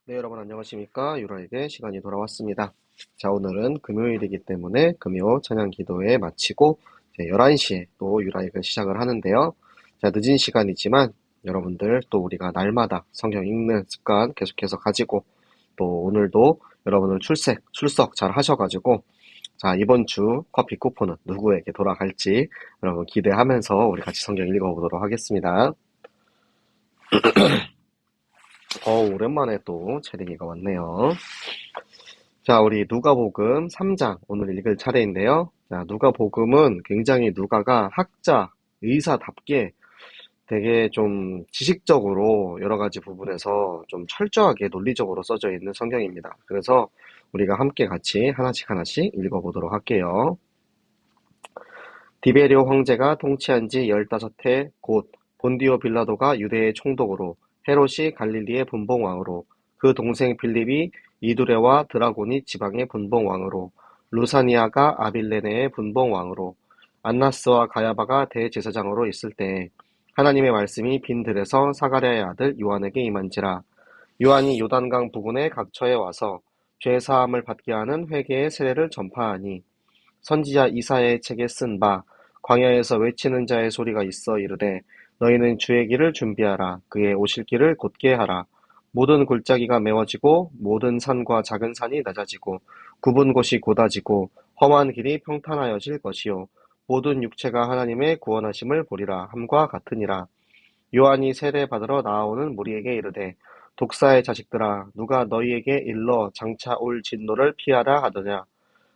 네, 여러분 안녕하십니까? 유라에게 시간이 돌아왔습니다. 자, 오늘은 금요일이기 때문에 금요 찬양 기도회 마치고 이제 11시에 또 유라에게 시작을 하는데요. 자, 늦은 시간이지만 여러분들 또 우리가 날마다 성경 읽는 습관 계속해서 가지고 또 오늘도 여러분들 출석 잘 하셔가지고 자, 이번 주 커피 쿠폰은 누구에게 돌아갈지 여러분 기대하면서 우리 같이 성경 읽어보도록 하겠습니다. 오랜만에 또 채리기가 왔네요. 자, 우리 누가복음 3장 오늘 읽을 차례인데요. 자, 누가복음은 굉장히 누가가 학자, 의사답게 되게 좀 지식적으로 여러 가지 부분에서 좀 철저하게 논리적으로 써져 있는 성경입니다. 그래서 우리가 함께 같이 하나씩 읽어보도록 할게요. 디베리오 황제가 통치한 지 15해 곧 본디오 빌라도가 유대의 총독으로 헤롯이 갈릴리의 분봉왕으로 그 동생 빌립이 이두레와 드라고니 지방의 분봉왕으로 루사니아가 아빌레네의 분봉왕으로 안나스와 가야바가 대제사장으로 있을 때에 하나님의 말씀이 빈 들에서 사가랴의 아들 요한에게 임한지라. 요한이 요단강 부근의 각처에 와서 죄 사함을 받게 하는 회개의 세례를 전파하니 선지자 이사야의 책에 쓴 바 광야에서 외치는 자의 소리가 있어 이르되 너희는 주의 길을 준비하라. 그의 오실 길을 곧게 하라. 모든 골짜기가 메워지고 모든 산과 작은 산이 낮아지고 굽은 곳이 곧아지고 험한 길이 평탄하여질 것이요 모든 육체가 하나님의 구원하심을 보리라 함과 같으니라. 요한이 세례 받으러 나아오는 무리에게 이르되 독사의 자식들아 누가 너희에게 일러 장차 올 진노를 피하라 하더냐.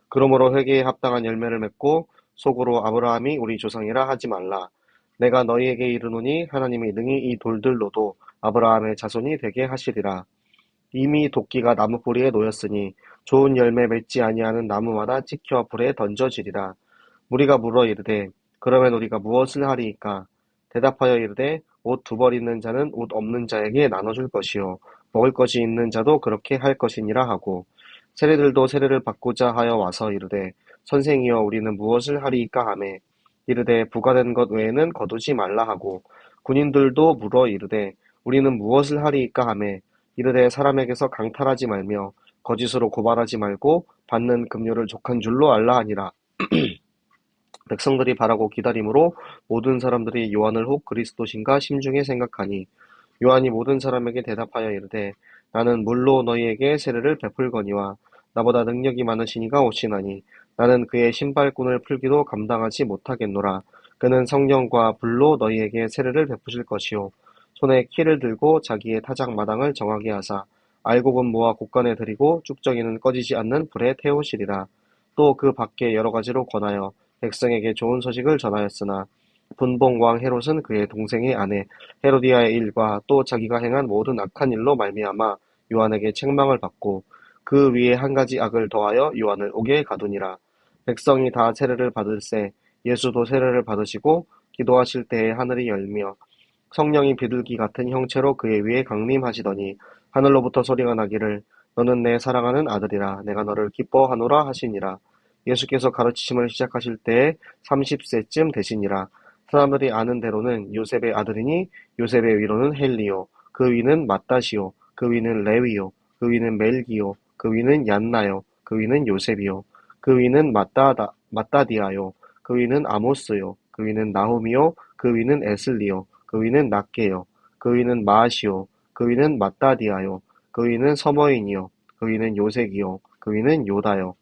그러므로 회개에 합당한 열매를 맺고 속으로 아브라함이 우리 조상이라 하지 말라. 내가 너희에게 이르노니 하나님이 능히 이 돌들로도 아브라함의 자손이 되게 하시리라. 이미 도끼가 나무 뿌리에 놓였으니 좋은 열매 맺지 아니하는 나무마다 찍혀 불에 던져지리라. 무리가 물어 이르되 그러면 우리가 무엇을 하리이까? 대답하여 이르되 옷 두 벌 있는 자는 옷 없는 자에게 나눠줄 것이요 먹을 것이 있는 자도 그렇게 할 것이니라 하고 세리들도 세례를 받고자 하여 와서 이르되 선생이여 우리는 무엇을 하리이까 하매 이르되 부과된 것 외에는 거두지 말라 하고 군인들도 물어 이르되 우리는 무엇을 하리이까 하매 이르되 사람에게서 강탈하지 말며 거짓으로 고발하지 말고 받는 급료를 족한 줄로 알라 하니라. 백성들이 바라고 기다림으로 모든 사람들이 요한을 혹 그리스도신가 심중에 생각하니 요한이 모든 사람에게 대답하여 이르되 나는 물로 너희에게 세례를 베풀거니와 나보다 능력이 많으시니가 오시나니 나는 그의 신발끈을 풀기도 감당하지 못하겠노라. 그는 성령과 불로 너희에게 세례를 베푸실 것이요 손에 키를 들고 자기의 타작 마당을 정하게 하사 알곡은 모아 곡간에 들이고 쭉정이는 꺼지지 않는 불에 태우시리라. 또 그 밖에 여러 가지로 권하여 백성에게 좋은 소식을 전하였으나 분봉왕 헤롯은 그의 동생의 아내 헤로디아의 일과 또 자기가 행한 모든 악한 일로 말미암아 요한에게 책망을 받고 그 위에 한 가지 악을 더하여 요한을 옥에 가두니라. 백성이 다 세례를 받을새 예수도 세례를 받으시고 기도하실 때에 하늘이 열며 성령이 비둘기 같은 형체로 그의 위에 강림하시더니 하늘로부터 소리가 나기를 너는 내 사랑하는 아들이라 내가 너를 기뻐하노라 하시니라. 예수께서 가르치심을 시작하실 때에 30세쯤 되시니라. 사람들이 아는 대로는 요셉의 아들이니 요셉의 위로는 헬리요 그 위는 맏다시요 그 위는 레위요 그 위는 멜기요 그 위는 얀나요 그 위는 요셉이요 그 위는 마따디아요 그 위는 아모스요 그 위는 나홈이요 그 위는 에슬리요 그 위는 낫게요 그 위는 마아시요 그 위는 마따디아요 그 위는 서머인이요 그 위는 요색이요 그 위는 요다요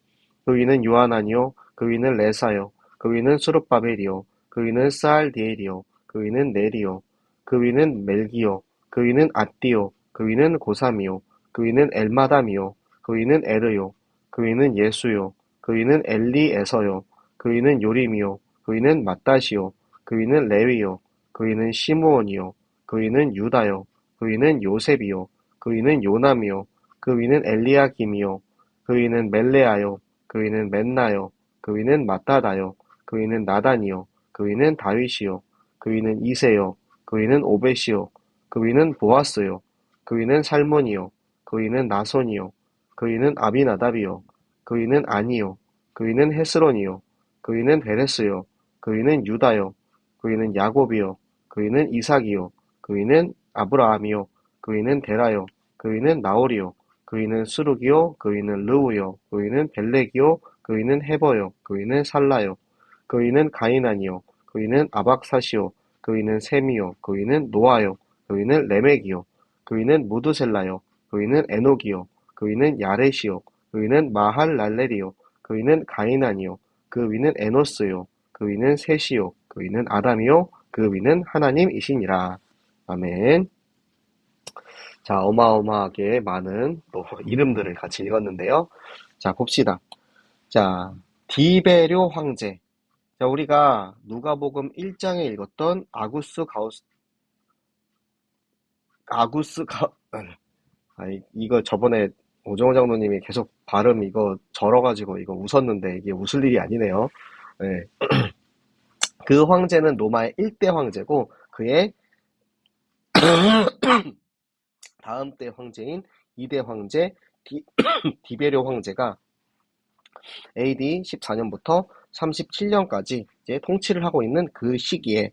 그 위는 요하나니요 그 위는 레사요 그 위는 수룹바벨이요 그 위는 스알디엘이요 그 위는 네리요 그 위는 멜기요 그 위는 앗디요 그 위는 고삼이요 그 위는 엘마담이요 그 위는 에르요 그 위는 예수요 그 위는 엘리에서요 그 위는 요림이요 그 위는 맏다시요 그 위는 레위요 그 위는 시므온이요 그 위는 유다요 그 위는 요셉이요 그 위는 요남이요 그 위는 엘리야김이요 그 위는 멜레아요 그 위는 맨나요 그 위는 마따다요 그 위는 나단이요 그 위는 다윗이요 그 위는 이세요 그 위는 오벳이요 그 위는 보아스요 그 위는 살몬이요 그 위는 나손이요 그 위는 아비나답이요 그 위는 아니요 그 위는 헤스론이요 그 위는 베레스요 그 위는 유다요 그 위는 야곱이요 그 위는 이삭이요 그 위는 아브라함이요 그 위는 데라요 그 위는 나홀이요 그 위는 스루기요, 그 위는 르우요, 그 위는 벨렉이요, 그 위는 헤버요, 그 위는 살라요, 그 위는 가이난이요, 그 위는 아박사시요, 그 위는 셈이요, 그 위는 노아요, 그 위는 레멕이요, 그 위는 무드셀라요, 그 위는 에녹이요, 그 위는 야렛이요, 그 위는 마할랄렐이요, 그 위는 가이난이요, 그 위는 에노스요, 그 위는 셋이요, 그 위는 아담이요, 그 위는 하나님이시니라. 아멘. 자, 어마어마하게 많은 또 이름들을 같이 읽었는데요. 자, 봅시다. 자, 디베료 황제. 자, 우리가 누가복음 1장에 읽었던 이거 저번에 오정호 장로님이 계속 발음 이거 절어가지고 이거 웃었는데 이게 웃을 일이 아니네요. 네. 그 황제는 로마의 1대 황제고 그의 다음 때 황제인 2대 황제 디베료 황제가 AD 14년부터 37년까지 이제 통치를 하고 있는 그 시기에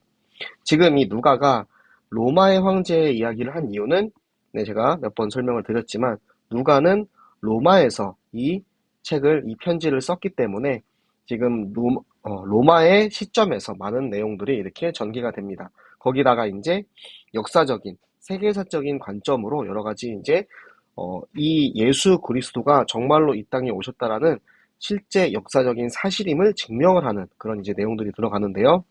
지금 이 누가가 로마의 황제의 이야기를 한 이유는 네, 제가 몇 번 설명을 드렸지만 누가는 로마에서 이 책을, 이 편지를 썼기 때문에 지금 로마의 시점에서 많은 내용들이 이렇게 전개가 됩니다. 거기다가 이제 역사적인, 세계사적인 관점으로 여러 가지 이제 이 예수 그리스도가 정말로 이 땅에 오셨다라는 실제 역사적인 사실임을 증명을 하는 그런 이제 내용들이 들어가는데요.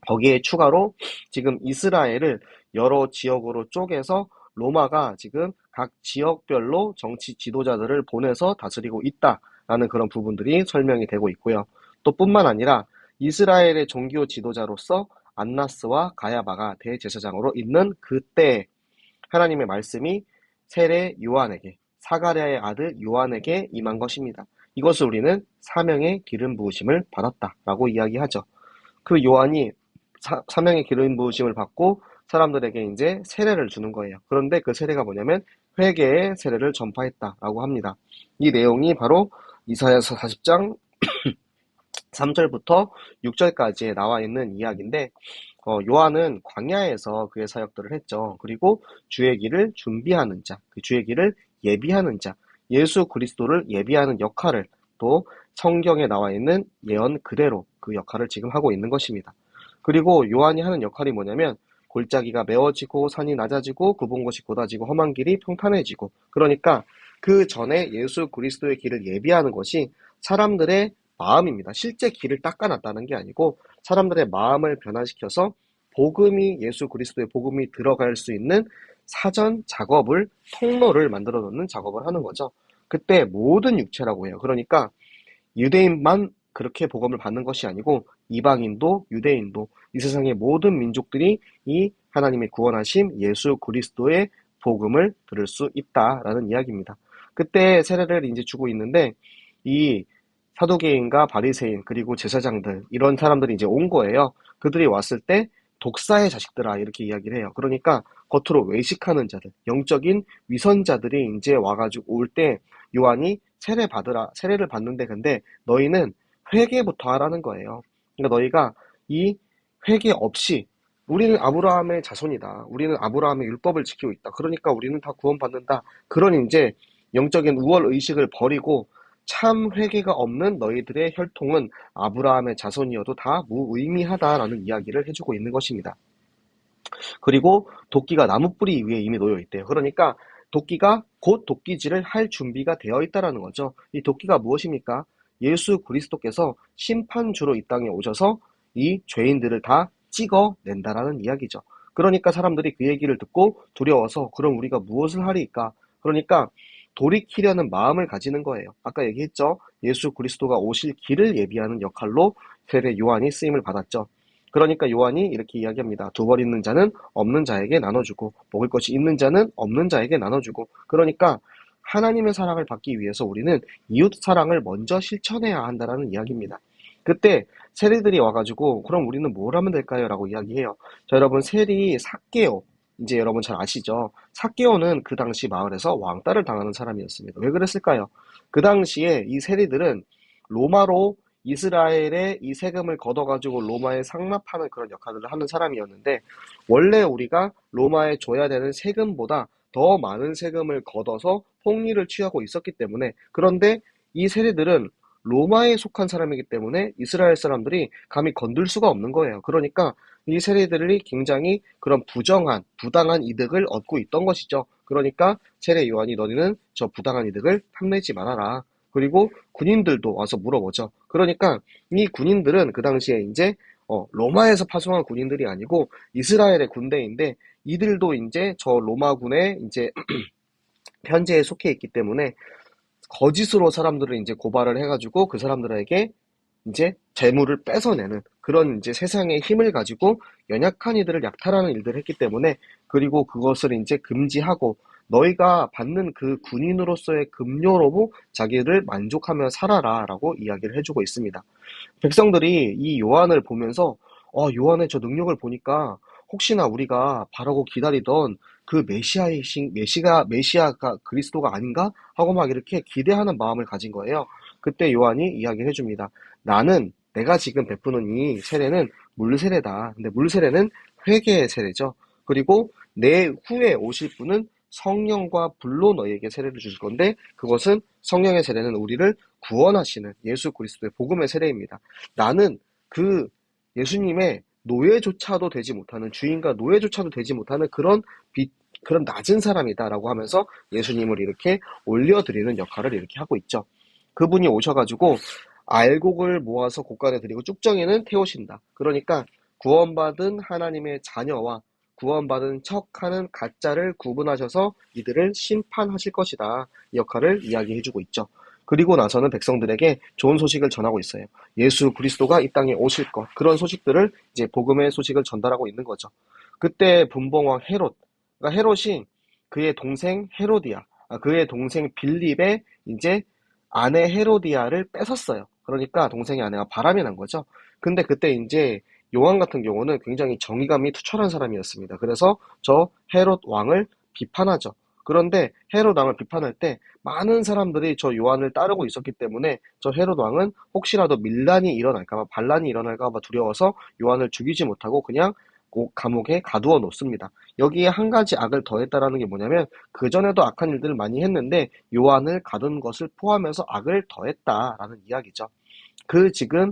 거기에 추가로 지금 이스라엘을 여러 지역으로 쪼개서 로마가 지금 각 지역별로 정치 지도자들을 보내서 다스리고 있다라는 그런 부분들이 설명이 되고 있고요. 또 뿐만 아니라 이스라엘의 종교 지도자로서 안나스와 가야바가 대제사장으로 있는 그때 하나님의 말씀이 세례 요한에게, 사가랴의 아들 요한에게 임한 것입니다. 이것을 우리는 사명의 기름 부으심을 받았다라고 이야기하죠. 그 요한이 사명의 기름 부으심을 받고 사람들에게 이제 세례를 주는 거예요. 그런데 그 세례가 뭐냐면 회개의 세례를 전파했다라고 합니다. 이 내용이 바로 이사야서 40장 3절부터 6절까지에 나와 있는 이야기인데 요한은 광야에서 그의 사역들을 했죠. 그리고 주의 길을 준비하는 자, 그 주의 길을 예비하는 자, 예수 그리스도를 예비하는 역할을 또 성경에 나와 있는 예언 그대로 그 역할을 지금 하고 있는 것입니다. 그리고 요한이 하는 역할이 뭐냐면 골짜기가 메워지고 산이 낮아지고 굽은 곳이 곧아지고 험한 길이 평탄해지고 그러니까 그 전에 예수 그리스도의 길을 예비하는 것이 사람들의 마음입니다. 실제 길을 닦아놨다는 게 아니고 사람들의 마음을 변화시켜서 복음이 예수 그리스도의 복음이 들어갈 수 있는 사전 작업을 통로를 만들어 놓는 작업을 하는 거죠. 그때 모든 육체라고 해요. 그러니까 유대인만 그렇게 복음을 받는 것이 아니고 이방인도 유대인도 이 세상의 모든 민족들이 이 하나님의 구원하심 예수 그리스도의 복음을 들을 수 있다라는 이야기입니다. 그때 세례를 이제 주고 있는데 이 사두개인과 바리새인 그리고 제사장들 이런 사람들이 이제 온 거예요. 그들이 왔을 때 독사의 자식들아 이렇게 이야기를 해요. 그러니까 겉으로 외식하는 자들, 영적인 위선자들이 이제 와가지고 올 때 요한이 세례를 받는데 근데 너희는 회개부터 하라는 거예요. 그러니까 너희가 이 회개 없이 우리는 아브라함의 자손이다. 우리는 아브라함의 율법을 지키고 있다. 그러니까 우리는 다 구원받는다. 그런 이제 영적인 우월 의식을 버리고 참 회개가 없는 너희들의 혈통은 아브라함의 자손이어도 다 무의미하다라는 이야기를 해주고 있는 것입니다. 그리고 도끼가 나무 뿌리 위에 이미 놓여 있대요. 그러니까 도끼가 곧 도끼질을 할 준비가 되어 있다라는 거죠. 이 도끼가 무엇입니까? 예수 그리스도께서 심판주로 이 땅에 오셔서 이 죄인들을 다 찍어낸다라는 이야기죠. 그러니까 사람들이 그 얘기를 듣고 두려워서 그럼 우리가 무엇을 하리까? 그러니까 돌이키려는 마음을 가지는 거예요. 아까 얘기했죠. 예수 그리스도가 오실 길을 예비하는 역할로 세례 요한이 쓰임을 받았죠. 그러니까 요한이 이렇게 이야기합니다. 두 벌 있는 자는 없는 자에게 나눠주고 먹을 것이 있는 자는 없는 자에게 나눠주고 그러니까 하나님의 사랑을 받기 위해서 우리는 이웃 사랑을 먼저 실천해야 한다는 이야기입니다. 그때 세리들이 와가지고 그럼 우리는 뭘 하면 될까요? 라고 이야기해요. 자, 여러분 세리 삭개오 이제 여러분 잘 아시죠? 삭개오는 그 당시 마을에서 왕따를 당하는 사람이었습니다. 왜 그랬을까요? 그 당시에 이 세리들은 로마로 이스라엘의 이 세금을 걷어가지고 로마에 상납하는 그런 역할을 하는 사람이었는데 원래 우리가 로마에 줘야 되는 세금보다 더 많은 세금을 걷어서 폭리를 취하고 있었기 때문에, 그런데 이 세리들은 로마에 속한 사람이기 때문에 이스라엘 사람들이 감히 건들 수가 없는 거예요. 그러니까 이 세리들이 굉장히 그런 부정한, 부당한 이득을 얻고 있던 것이죠. 그러니까 세례 요한이 너희는 저 부당한 이득을 탐내지 말아라. 그리고 군인들도 와서 물어보죠. 그러니까 이 군인들은 그 당시에 이제 로마에서 파송한 군인들이 아니고 이스라엘의 군대인데, 이들도 이제 저 로마군의 이제 편제에 속해 있기 때문에 거짓으로 사람들을 이제 고발을 해가지고 그 사람들에게 이제 재물을 뺏어내는 그런 이제 세상의 힘을 가지고 연약한 이들을 약탈하는 일들을 했기 때문에, 그리고 그것을 이제 금지하고 너희가 받는 그 군인으로서의 급료로 자기를 만족하며 살아라 라고 이야기를 해주고 있습니다. 백성들이 이 요한을 보면서 요한의 저 능력을 보니까 혹시나 우리가 바라고 기다리던 그 메시아가 그리스도가 아닌가 하고 막 이렇게 기대하는 마음을 가진 거예요. 그때 요한이 이야기를 해줍니다. 내가 지금 베푸는 이 세례는 물세례다. 근데 물세례는 회개의 세례죠. 그리고 내 후에 오실 분은 성령과 불로 너희에게 세례를 주실 건데, 그것은 성령의 세례는 우리를 구원하시는 예수 그리스도의 복음의 세례입니다. 나는 그 예수님의 노예조차도 되지 못하는, 주인과 노예조차도 되지 못하는 그런 낮은 사람이다라고 하면서 예수님을 이렇게 올려드리는 역할을 이렇게 하고 있죠. 그분이 오셔가지고 알곡을 모아서 곳간에 드리고 쭉정이는 태우신다. 그러니까 구원받은 하나님의 자녀와 구원받은 척하는 가짜를 구분하셔서 이들을 심판하실 것이다. 이 역할을 이야기해주고 있죠. 그리고 나서는 백성들에게 좋은 소식을 전하고 있어요. 예수 그리스도가 이 땅에 오실 것, 그런 소식들을 이제 복음의 소식을 전달하고 있는 거죠. 그때 분봉왕 헤롯, 그러니까 헤롯이 그의 동생 헤로디아, 그의 동생 빌립의 이제 아내 헤로디아를 뺏었어요. 그러니까 동생의 아내가 바람이 난 거죠. 근데 그때 이제 요한 같은 경우는 굉장히 정의감이 투철한 사람이었습니다. 그래서 저 헤롯 왕을 비판하죠. 그런데 헤롯 왕을 비판할 때 많은 사람들이 저 요한을 따르고 있었기 때문에 저 헤롯 왕은 혹시라도 밀란이 일어날까봐, 반란이 일어날까봐 두려워서 요한을 죽이지 못하고 그냥 감옥에 가두어 놓습니다. 여기에 한 가지 악을 더했다라는 게 뭐냐면, 그전에도 악한 일들을 많이 했는데 요한을 가둔 것을 포함해서 악을 더했다라는 이야기죠. 지금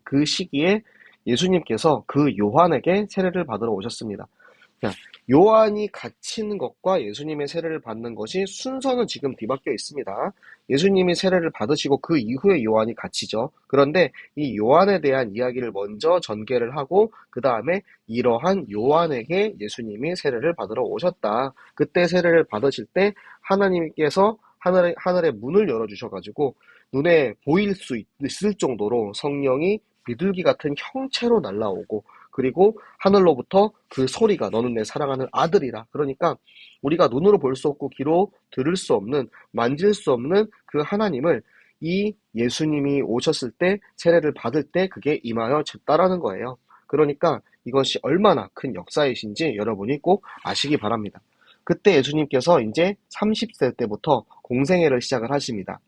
그 시기에 예수님께서 그 요한에게 세례를 받으러 오셨습니다. 요한이 갇히는 것과 예수님의 세례를 받는 것이 순서는 지금 뒤바뀌어 있습니다. 예수님이 세례를 받으시고 그 이후에 요한이 갇히죠. 그런데 이 요한에 대한 이야기를 먼저 전개를 하고, 그 다음에 이러한 요한에게 예수님이 세례를 받으러 오셨다. 그때 세례를 받으실 때 하나님께서 하늘의 문을 열어주셔가지고 눈에 보일 수 있을 정도로 성령이 비둘기 같은 형체로 날라오고, 그리고 하늘로부터 그 소리가 너는 내 사랑하는 아들이라. 그러니까 우리가 눈으로 볼 수 없고 귀로 들을 수 없는, 만질 수 없는 그 하나님을 이 예수님이 오셨을 때, 세례를 받을 때 그게 임하여 졌다라는 거예요. 그러니까 이것이 얼마나 큰 역사이신지 여러분이 꼭 아시기 바랍니다. 그때 예수님께서 이제 30세 때부터 공생애를 시작을 하십니다.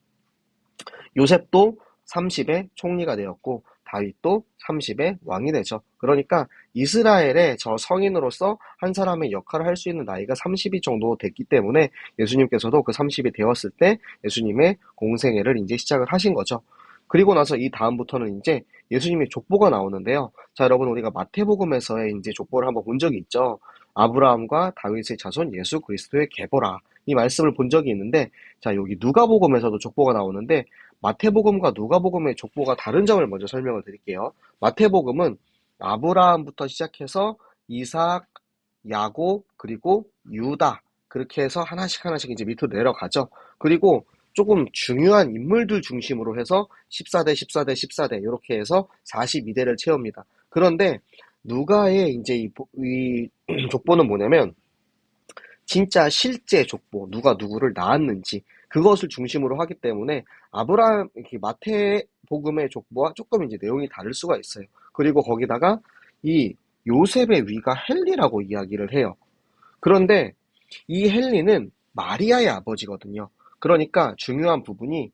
요셉도 30에 총리가 되었고 다윗도 30에 왕이 되죠. 그러니까 이스라엘의 저 성인으로서 한 사람의 역할을 할 수 있는 나이가 30이 정도 됐기 때문에 예수님께서도 그 30이 되었을 때 예수님의 공생애를 이제 시작을 하신 거죠. 그리고 나서 이 다음부터는 이제 예수님의 족보가 나오는데요. 자, 여러분, 우리가 마태복음에서의 이제 족보를 한번 본 적이 있죠. 아브라함과 다윗의 자손 예수 그리스도의 계보라. 이 말씀을 본 적이 있는데, 자, 여기 누가복음에서도 족보가 나오는데, 마태복음과 누가복음의 족보가 다른 점을 먼저 설명을 드릴게요. 마태복음은 아브라함부터 시작해서 이삭, 야곱, 그리고 유다, 그렇게 해서 하나씩 하나씩 이제 밑으로 내려가죠. 그리고 조금 중요한 인물들 중심으로 해서 14대, 14대, 14대 이렇게 해서 42대를 채웁니다. 그런데 누가의 이제 이 족보는 뭐냐면, 진짜 실제 족보, 누가 누구를 낳았는지 그것을 중심으로 하기 때문에 아브라함, 이렇게 마태복음의 족보와 조금 이제 내용이 다를 수가 있어요. 그리고 거기다가 이 요셉의 위가 헬리라고 이야기를 해요. 그런데 이 헬리는 마리아의 아버지거든요. 그러니까 중요한 부분이,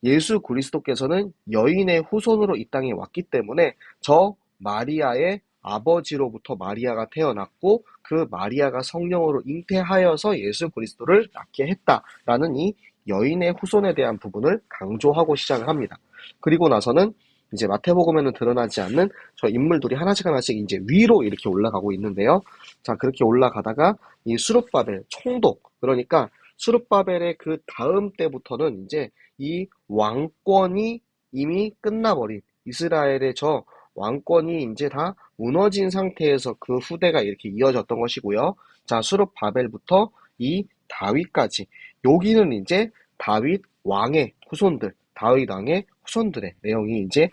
예수 그리스도께서는 여인의 후손으로 이 땅에 왔기 때문에 저 마리아의 아버지로부터 마리아가 태어났고, 그 마리아가 성령으로 잉태하여서 예수 그리스도를 낳게 했다라는 이 여인의 후손에 대한 부분을 강조하고 시작을 합니다. 그리고 나서는 이제 마태복음에는 드러나지 않는 저 인물들이 하나씩 하나씩 이제 위로 이렇게 올라가고 있는데요. 자, 그렇게 올라가다가 이 수룹바벨 총독, 그러니까 수룹바벨의 그 다음 때부터는 이제 이 왕권이 이미 끝나버린 이스라엘의 저 왕권이 이제 다 무너진 상태에서 그 후대가 이렇게 이어졌던 것이고요. 자, 수룹바벨부터 이 다윗까지, 여기는 이제 다윗 왕의 후손들, 다윗 왕의 후손들의 내용이 이제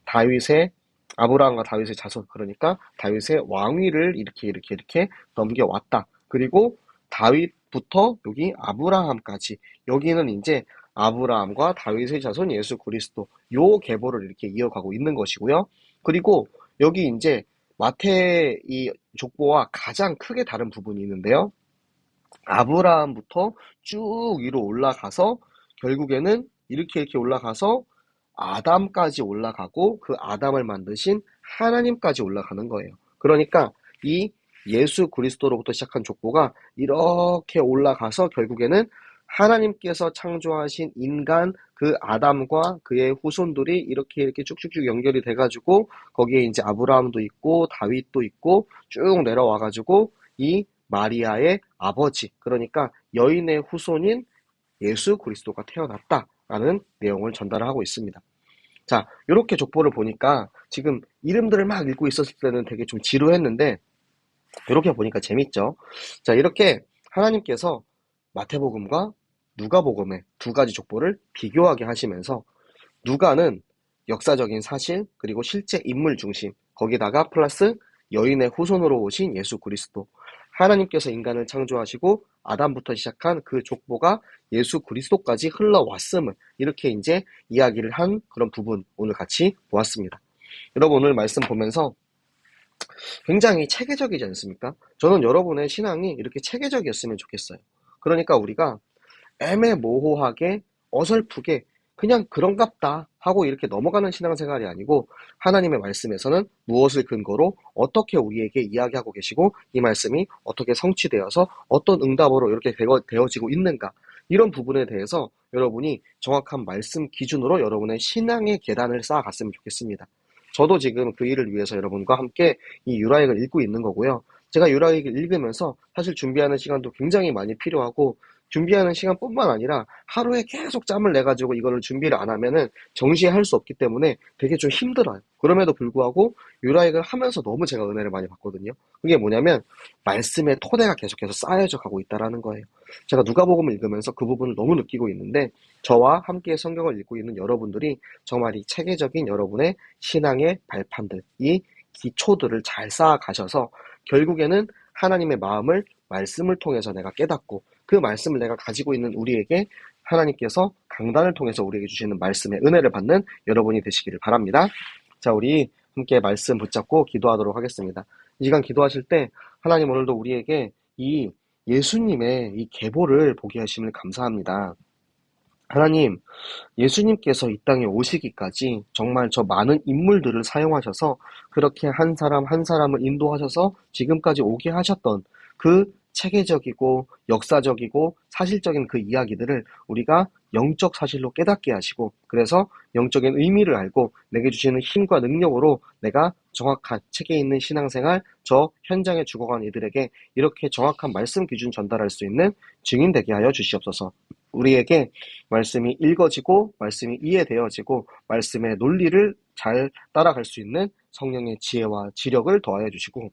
다윗의 아브라함과 다윗의 자손, 그러니까 다윗의 왕위를 이렇게 넘겨왔다. 그리고 다윗부터 여기 아브라함까지, 여기는 이제 아브라함과 다윗의 자손 예수 그리스도, 요 계보를 이렇게 이어가고 있는 것이고요. 그리고 여기 이제 마태 이 족보와 가장 크게 다른 부분이 있는데요. 아브라함부터 쭉 위로 올라가서 결국에는 이렇게 올라가서 아담까지 올라가고 그 아담을 만드신 하나님까지 올라가는 거예요. 그러니까 이 예수 그리스도로부터 시작한 족보가 이렇게 올라가서 결국에는 하나님께서 창조하신 인간 그 아담과 그의 후손들이 이렇게 쭉쭉쭉 연결이 돼가지고 거기에 이제 아브라함도 있고 다윗도 있고 쭉 내려와가지고 이 마리아의 아버지, 그러니까 여인의 후손인 예수 그리스도가 태어났다라는 내용을 전달하고 있습니다. 자, 이렇게 족보를 보니까 지금 이름들을 막 읽고 있었을 때는 되게 좀 지루했는데 이렇게 보니까 재밌죠. 자, 이렇게 하나님께서 마태복음과 누가복음의 두 가지 족보를 비교하게 하시면서 누가는 역사적인 사실 그리고 실제 인물 중심, 거기다가 플러스 여인의 후손으로 오신 예수 그리스도, 하나님께서 인간을 창조하시고 아담부터 시작한 그 족보가 예수 그리스도까지 흘러왔음을 이렇게 이제 이야기를 한 그런 부분 오늘 같이 보았습니다. 여러분 오늘 말씀 보면서 굉장히 체계적이지 않습니까? 저는 여러분의 신앙이 이렇게 체계적이었으면 좋겠어요. 그러니까 우리가 애매모호하게 어설프게 그냥 그런갑다 하고 이렇게 넘어가는 신앙생활이 아니고 하나님의 말씀에서는 무엇을 근거로 어떻게 우리에게 이야기하고 계시고 이 말씀이 어떻게 성취되어서 어떤 응답으로 이렇게 되어지고 있는가, 이런 부분에 대해서 여러분이 정확한 말씀 기준으로 여러분의 신앙의 계단을 쌓아갔으면 좋겠습니다. 저도 지금 그 일을 위해서 여러분과 함께 이 율라익을 읽고 있는 거고요. 제가 율라익을 읽으면서 사실 준비하는 시간도 굉장히 많이 필요하고 준비하는 시간뿐만 아니라 하루에 계속 짬을 내가지고 이거를 준비를 안 하면은 정시에 할 수 없기 때문에 되게 좀 힘들어요. 그럼에도 불구하고 율라익을 하면서 너무 제가 은혜를 많이 받거든요. 그게 뭐냐면 말씀의 토대가 계속해서 쌓여져 가고 있다라는 거예요. 제가 누가복음을 읽으면서 그 부분을 너무 느끼고 있는데 저와 함께 성경을 읽고 있는 여러분들이 정말 이 체계적인 여러분의 신앙의 발판들, 이 기초들을 잘 쌓아 가셔서 결국에는 하나님의 마음을 말씀을 통해서 내가 깨닫고 그 말씀을 내가 가지고 있는 우리에게 하나님께서 강단을 통해서 우리에게 주시는 말씀의 은혜를 받는 여러분이 되시기를 바랍니다. 자, 우리 함께 말씀 붙잡고 기도하도록 하겠습니다. 이 시간 기도하실 때 하나님 오늘도 우리에게 이 예수님의 이 계보를 보게 하심을 감사합니다. 하나님, 예수님께서 이 땅에 오시기까지 정말 저 많은 인물들을 사용하셔서 그렇게 한 사람 한 사람을 인도하셔서 지금까지 오게 하셨던 그 체계적이고 역사적이고 사실적인 그 이야기들을 우리가 영적 사실로 깨닫게 하시고, 그래서 영적인 의미를 알고 내게 주시는 힘과 능력으로 내가 정확한 책에 있는 신앙생활, 저 현장에 죽어간 이들에게 이렇게 정확한 말씀 기준 전달할 수 있는 증인 되게 하여 주시옵소서. 우리에게 말씀이 읽어지고 말씀이 이해되어지고 말씀의 논리를 잘 따라갈 수 있는 성령의 지혜와 지력을 더하여 주시고,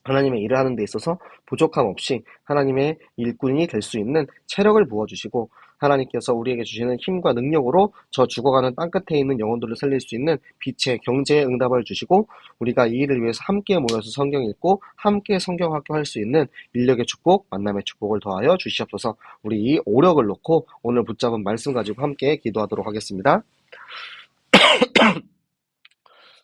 하나님의 일을 하는 데 있어서 부족함 없이 하나님의 일꾼이 될 수 있는 체력을 부어주시고, 하나님께서 우리에게 주시는 힘과 능력으로 저 죽어가는 땅끝에 있는 영혼들을 살릴 수 있는 빛의 경제의 응답을 주시고, 우리가 이 일을 위해서 함께 모여서 성경 읽고 함께 성경학교 할 수 있는 인력의 축복, 만남의 축복을 더하여 주시옵소서. 우리 이 오력을 놓고 오늘 붙잡은 말씀 가지고 함께 기도하도록 하겠습니다.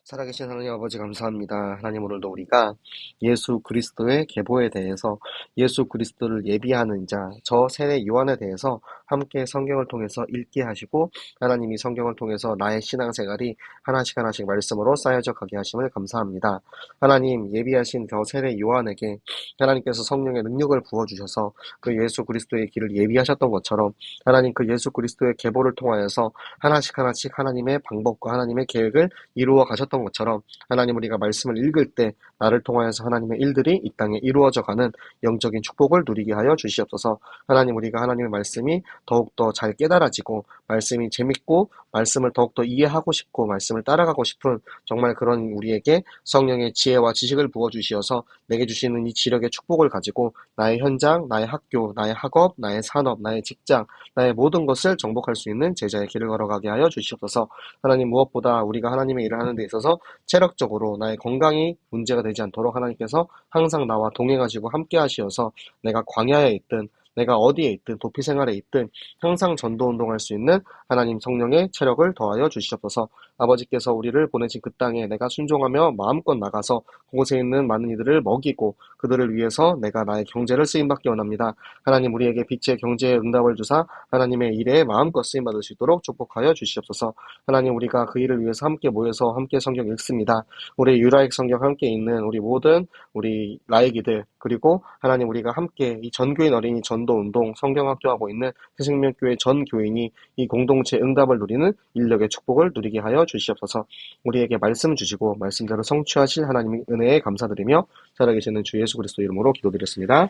살아계신 하나님 아버지 감사합니다. 하나님 오늘도 우리가 예수 그리스도의 계보에 대해서 예수 그리스도를 예비하는 자, 저 세례 요한에 대해서 함께 성경을 통해서 읽게 하시고 하나님이 성경을 통해서 나의 신앙생활이 하나씩 하나씩 말씀으로 쌓여져 가게 하심을 감사합니다. 하나님 예비하신 저 세례 요한에게 하나님께서 성령의 능력을 부어주셔서 그 예수 그리스도의 길을 예비하셨던 것처럼 하나님 그 예수 그리스도의 계보를 통하여서 하나씩 하나씩 하나님의 방법과 하나님의 계획을 이루어 가셨던 것처럼 하나님 우리가 말씀을 읽을 때 나를 통하여서 하나님의 일들이 이 땅에 이루어져 가는 영적인 축복을 누리게 하여 주시옵소서. 하나님 우리가 하나님의 말씀이 더욱더 잘 깨달아지고 말씀이 재밌고 말씀을 더욱더 이해하고 싶고 말씀을 따라가고 싶은 정말 그런 우리에게 성령의 지혜와 지식을 부어주시어서 내게 주시는 이 지력의 축복을 가지고 나의 현장, 나의 학교, 나의 학업, 나의 산업, 나의 직장, 나의 모든 것을 정복할 수 있는 제자의 길을 걸어가게 하여 주시옵소서. 하나님 무엇보다 우리가 하나님의 일을 하는 데 있어서 체력적으로 나의 건강이 문제가 되지 않도록 하나님께서 항상 나와 동행하시고 함께 하시어서 내가 광야에 있든 내가 어디에 있든 도피 생활에 있든 항상 전도 운동할 수 있는 하나님 성령의 체력을 더하여 주시옵소서. 아버지께서 우리를 보내신 그 땅에 내가 순종하며 마음껏 나가서 그곳에 있는 많은 이들을 먹이고 그들을 위해서 내가 나의 경제를 쓰임받기 원합니다. 하나님 우리에게 빛의 경제의 응답을 주사 하나님의 일에 마음껏 쓰임받을 수 있도록 축복하여 주시옵소서. 하나님 우리가 그 일을 위해서 함께 모여서 함께 성경 읽습니다. 우리 유라익 성경 함께 읽는 우리 모든 우리 라이기들 그리고 하나님 우리가 함께 이 전교인 어린이 전도운동 성경학교하고 있는 새생명교회 전 교인이 이 공동체 응답을 누리는 인력의 축복을 누리게 하여 주시옵소서. 우리에게 말씀 주시고 말씀대로 성취하실 하나님의 은혜에 감사드리며 살아계시는 주 예수 그리스도 이름으로 기도드렸습니다.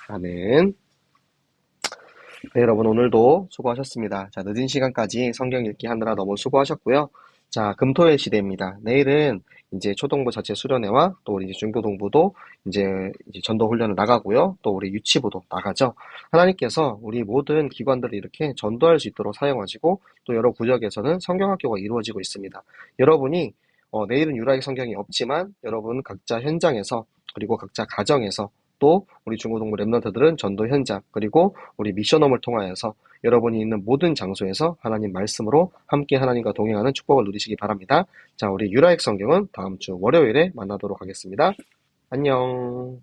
아멘. 네, 여러분 오늘도 수고하셨습니다. 자, 늦은 시간까지 성경 읽기 하느라 너무 수고하셨고요. 자, 금토일 시대입니다. 내일은 이제 초동부 자체 수련회와 또 우리 이제 중고동부도 이제 전도 훈련을 나가고요. 또 우리 유치부도 나가죠. 하나님께서 우리 모든 기관들을 이렇게 전도할 수 있도록 사용하시고 또 여러 구역에서는 성경학교가 이루어지고 있습니다. 여러분이 내일은 유라익 성경이 없지만 여러분 각자 현장에서 그리고 각자 가정에서 또 우리 중고동부 랩런트들은 전도 현장 그리고 우리 미션홈을 통하여서 여러분이 있는 모든 장소에서 하나님 말씀으로 함께 하나님과 동행하는 축복을 누리시기 바랍니다. 자, 우리 유라익 성경은 다음 주 월요일에 만나도록 하겠습니다. 안녕.